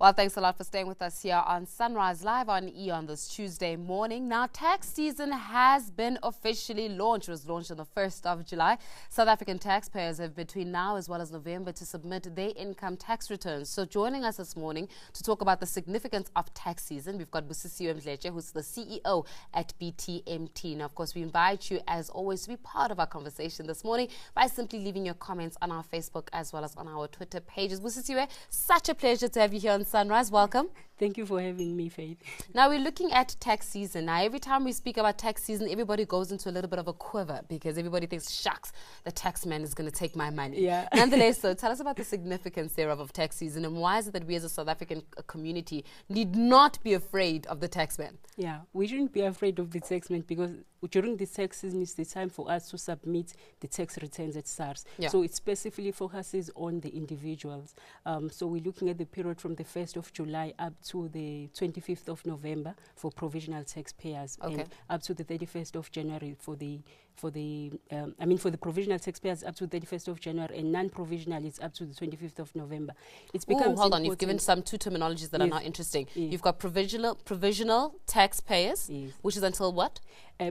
Well, thanks a lot for staying with us here on Sunrise Live on E on this Tuesday morning. Now, tax season has been officially launched. It was launched on the 1st of July. South African taxpayers have between now as well as November to submit their income tax returns. So joining us this morning to talk about the significance of tax season, we've got Busiswe Mdletshe, who's the CEO at BTMT. Now, of course, we invite you, as always, to be part of our conversation this morning by simply leaving your comments on our Facebook as well as on our Twitter pages. Busiswe, such a pleasure to have you here on Sunrise. Welcome. Thank you for having me, Faith. Now, we're looking at tax season. Now, every time we speak about tax season, everybody goes into a little bit of a quiver because everybody thinks, shucks, the tax man is going to take my money. Yeah. Nonetheless, so tell us about the significance thereof of tax season, and why is it that we as a South African community need not be afraid of the tax man? Yeah, we shouldn't be afraid of the tax man because during the tax season is the time for us to submit the tax returns at SARS. Yeah. So it specifically focuses on the individuals. So we're looking at the period from the 1st of July up to the 25th of November for provisional taxpayers, Okay. and up to the 31st of January for the provisional taxpayers up to the 31st of January, and non-provisional is up to the 25th of November. It's become hold on, you've given some two terminologies that are Yes. now interesting. Yes. You've got provisional taxpayers, Yes. which is until what?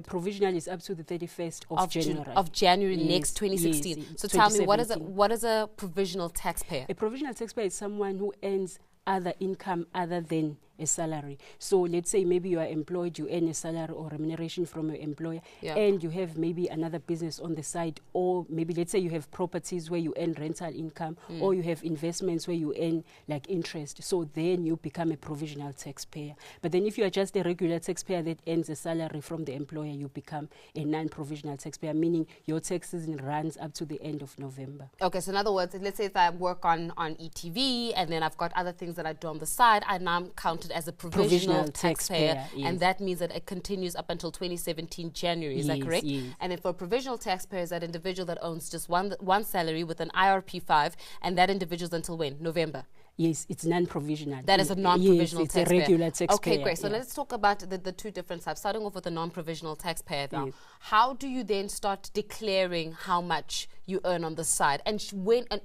Provisional is up to the 31st of January. Of January Yes, next 2016. yes, So tell me, what is2017. a provisional taxpayer? A provisional taxpayer is someone who earns other income other than a salary. So let's say maybe you are employed, you earn a salary or remuneration from your employer, Yeah. and you have maybe another business on the side, or maybe let's say you have properties where you earn rental income, or you have investments where you earn like interest. So then you become a provisional taxpayer. But then if you are just a regular taxpayer that earns a salary from the employer, you become a non-provisional taxpayer, meaning your tax season runs up to the end of November. Okay, so in other words, let's say if I work on ETV and then I've got other things that I do on the side, I now am counted as a provisional taxpayer, yes. and that means that it continues up until 2017 January. Is that Yes, correct? yes. And then for provisional taxpayers, that individual that owns just one salary with an IRP5, and that individual's until when? November. Yes, it's non-provisional. That is a non-provisional yes, taxpayer. It's a regular taxpayer. Okay, great. So yeah. let's talk about the two different types. Starting off with the non-provisional taxpayer now. Yes. How do you then start declaring how much you earn on the side? And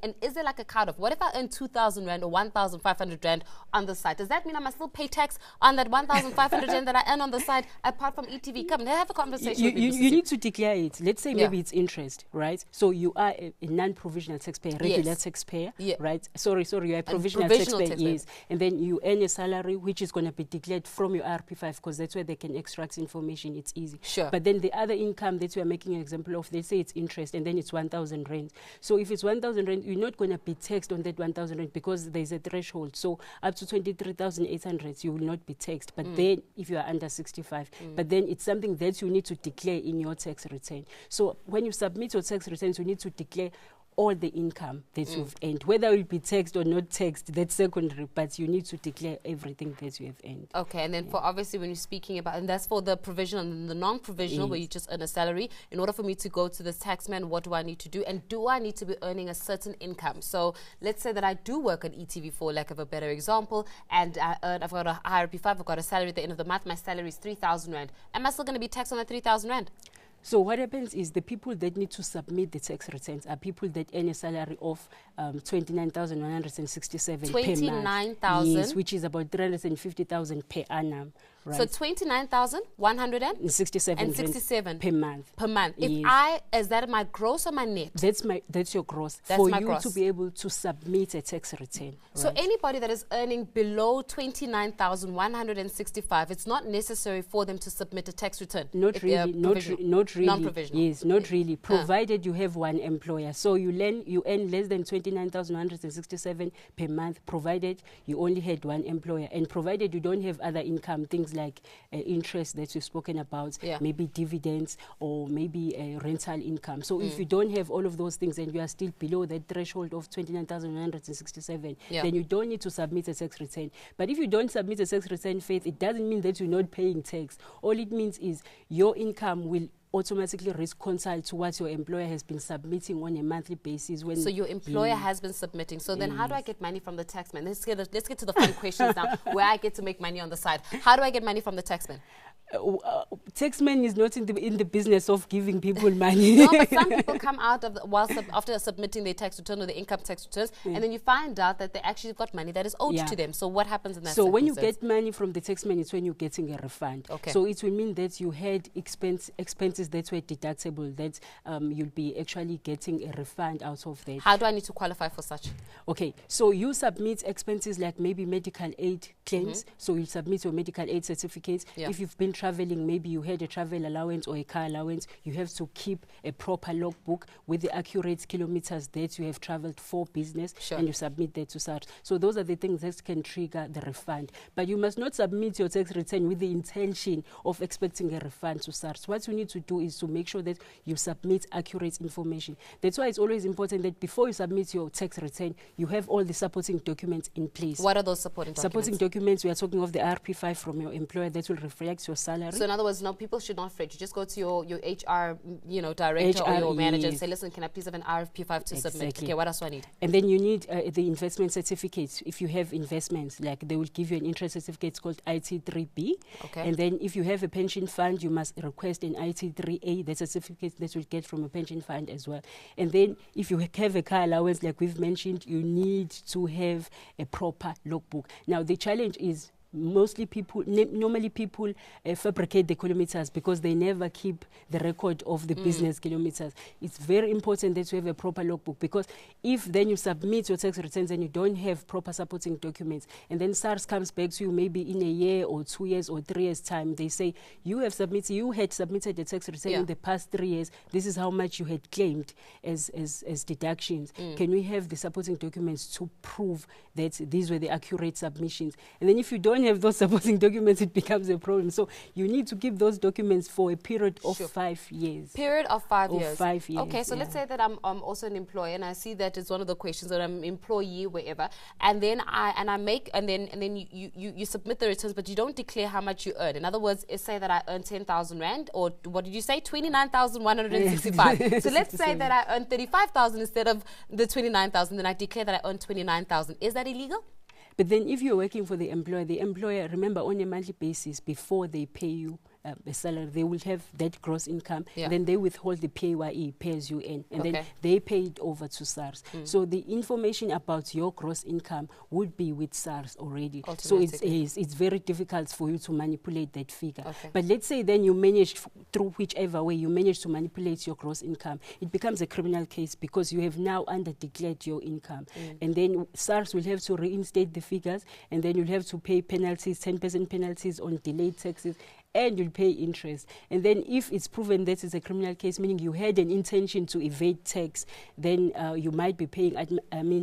and is there like a cutoff? What if I earn 2,000 Rand or 1,500 Rand on the side? Does that mean I must still pay tax on that 1,500 Rand that I earn on the side apart from ETV? Come, let's have a conversation with me. You need to declare it. Let's say maybe Yeah. it's interest, right? So you are a non-provisional taxpayer, regular Yes. taxpayer, Yeah. right? Sorry, you are a provisional provisional taxpayer, taxpayer. yes. And then you earn a salary which is going to be declared from your RP5 because that's where they can extract information. It's easy. Sure. But then the other income that we are making an example of, let's say it's interest and then it's 1,000 Rand. So if it's 1,000 Rand, you're not going to be taxed on that 1,000 Rand because there's a threshold. So up to 23,800, you will not be taxed. But then if you are under 65, but then it's something that you need to declare in your tax return. So when you submit your tax returns, you need to declare all the income that you've earned. Whether you'll be taxed or not taxed, that's secondary, but you need to declare everything that you have earned. Okay, and then for obviously when you're speaking about, and that's for the provisional and the non-provisional where you just earn a salary. In order for me to go to this taxman, what do I need to do? And do I need to be earning a certain income? So let's say that I do work on ETV for lack of a better example, and I've got a IRP5, I've got a salary at the end of the month, my salary is 3,000 Rand. Am I still going to be taxed on that 3,000 Rand? So what happens is the people that need to submit the tax returns are people that earn a salary of 29,167 per month. 29,000? Yes, which is about 350,000 per annum. Right. So 29,167 67 per month. per month. Yes. Is that my gross or my net? That's your gross. That's for my you gross. to be able to submit a tax return. So right? anybody that is earning below 29,165, it's not necessary for them to submit a tax return. Not if really, they're not really. Non-provisional. Yes, not really. Provided you have one employer. So you earn less than 29,167 per month, provided you only had one employer. And provided you don't have other income, things like interest that you've spoken about, maybe dividends or maybe rental income. So if you don't have all of those things and you are still below that threshold of 29,167, then you don't need to submit a tax return. But if you don't submit a tax return, Faith, it doesn't mean that you're not paying tax. All it means is your income will automatically reconcile to what your employer has been submitting on a monthly basis. So your employer has been submitting. So then how do I get money from the taxman? Let's get to the fun questions now, where I get to make money on the side. How do I get money from the taxman? Taxman is not in the business of giving people money. No, but some people come out of after submitting their tax return or the income tax returns, and then you find out that they actually got money that is owed to them. So what happens in that? So when you get money from the taxman, it's when you're getting a refund. Okay. So it will mean that you had expenses that were deductible, that you'll be actually getting a refund out of that. How do I need to qualify for such? Okay, so you submit expenses like maybe medical aid claims. So you submit your medical aid certificates. If you've been traveling, maybe you had a travel allowance or a car allowance, you have to keep a proper logbook with the accurate kilometers that you have traveled for business, and you submit that to SARS. So those are the things that can trigger the refund. But you must not submit your tax return with the intention of expecting a refund to SARS. What you need to do is to make sure that you submit accurate information. That's why it's always important that before you submit your tax return, you have all the supporting documents in place. What are those supporting documents? Supporting documents, we are talking of the RP5 from your employer that will reflect your salary. So in other words, no, people should not fret. You just go to your HR, director or your manager and say, listen, can I please have an RP5 to submit? Okay, what else do I need? And then you need the investment certificates. If you have investments, like they will give you an interest certificate called IT3B. Okay. And then if you have a pension fund, you must request an IT3A, the certificate that you'll get from a pension fund as well. And then if you have a car allowance, like we've mentioned, you need to have a proper logbook. Now, the challenge is normally people fabricate the kilometers because they never keep the record of the business kilometers. It's very important that you have a proper logbook, because if then you submit your tax returns and you don't have proper supporting documents, and then SARS comes back to you maybe in a year or 2 years or 3 years time, they say you had submitted the tax return in the past 3 years, this is how much you had claimed as deductions. Can we have the supporting documents to prove that these were the accurate submissions? And then if you don't have those supporting documents, it becomes a problem. So you need to keep those documents for a period of 5 years. Period of 5 years. 5 years. Okay, so let's say that I'm also an employer, and I see that it's one of the questions that I'm employee wherever, and then you submit the returns, but you don't declare how much you earn. In other words, say that I earn 10,000 rand, or what did you say, 29,165. So let's say that I earn 35,000 instead of the 29,000, then I declare that I earn 29,000. Is that illegal? But then if you're working for the employer, remember, on a monthly basis, before they pay you a salary, they will have that gross income. Then they withhold the PAYE, pay as you earn, and then they pay it over to SARS. So the information about your gross income would be with SARS already. So it's very difficult for you to manipulate that figure. But let's say then you managed, through whichever way you manage to manipulate your gross income, it becomes a criminal case because you have now underdeclared your income. And then SARS will have to reinstate the figures, and then you'll have to pay penalties, 10% penalties on delayed taxes, and you'll pay interest. And then if it's proven that it's a criminal case, meaning you had an intention to evade tax, then you might be paying,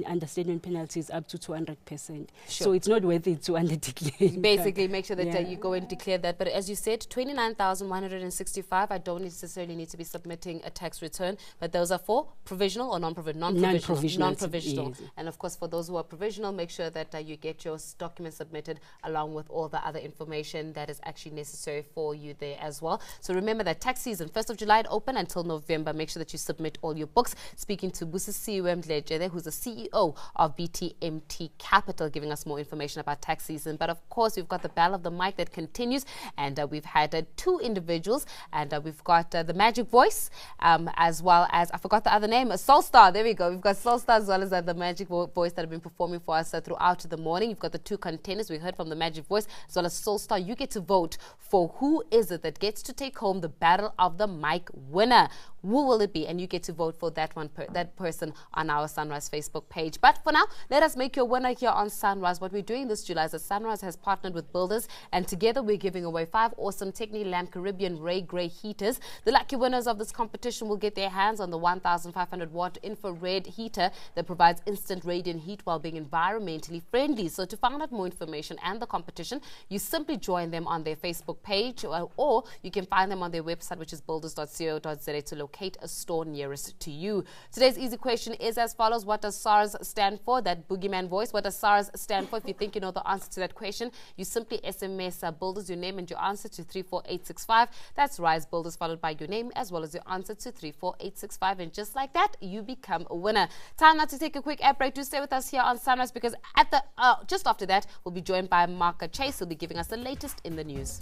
understatement penalties up to 200%. So it's not worth it to underdeclare. Basically, make sure that you go and declare that. But as you said, 29,165, I don't necessarily need to be submitting a tax return, but those are for provisional or non-provisional? Non-provisional. Yes. And of course, for those who are provisional, make sure that you get your documents submitted along with all the other information that is actually necessary for you there as well. So remember that tax season, 1st of July, open until November. Make sure that you submit all your books. Speaking to Busiswe Mdletshe, who's the CEO of BTMT Capital, giving us more information about tax season. But of course, we've got the Battle of the Mic that continues, and we've had 2 individuals, and we've got the Magic Voice, as well as, I forgot the other name, Soulstar. There we go. We've got Soulstar as well as the Magic Voice that have been performing for us throughout the morning. You've got the 2 contenders. We heard from the Magic Voice as well as Soulstar. You get to vote for who is it that gets to take home the Battle of the Mic winner. Who will it be? And you get to vote for that person on our Sunrise Facebook page. But for now, let us make your winner here on Sunrise. What we're doing this July is that Sunrise has partnered with builders, and together we're giving away 5 awesome Techni Lamp Caribbean Ray Grey heaters. The lucky winners of this competition will get their hands on the 1,500 watt infrared heater that provides instant radiant heat while being environmentally friendly. So to find out more information and the competition, you simply join them on their Facebook page, or you can find them on their website, which is builders.co.za, to locate a store nearest to you. Today's easy question is as follows. What does SARS stand for? That boogeyman voice. What does SARS stand for? If you think you know the answer to that question, you simply SMS Builders your name and your answer to 34865. That's Rise Builders followed by your name as well as your answer to 34865. And just like that, you become a winner. Time now to take a quick ad break. Do stay with us here on Sunrise, because at the just after that, we'll be joined by Mark Chase, who'll be giving us the latest in the news.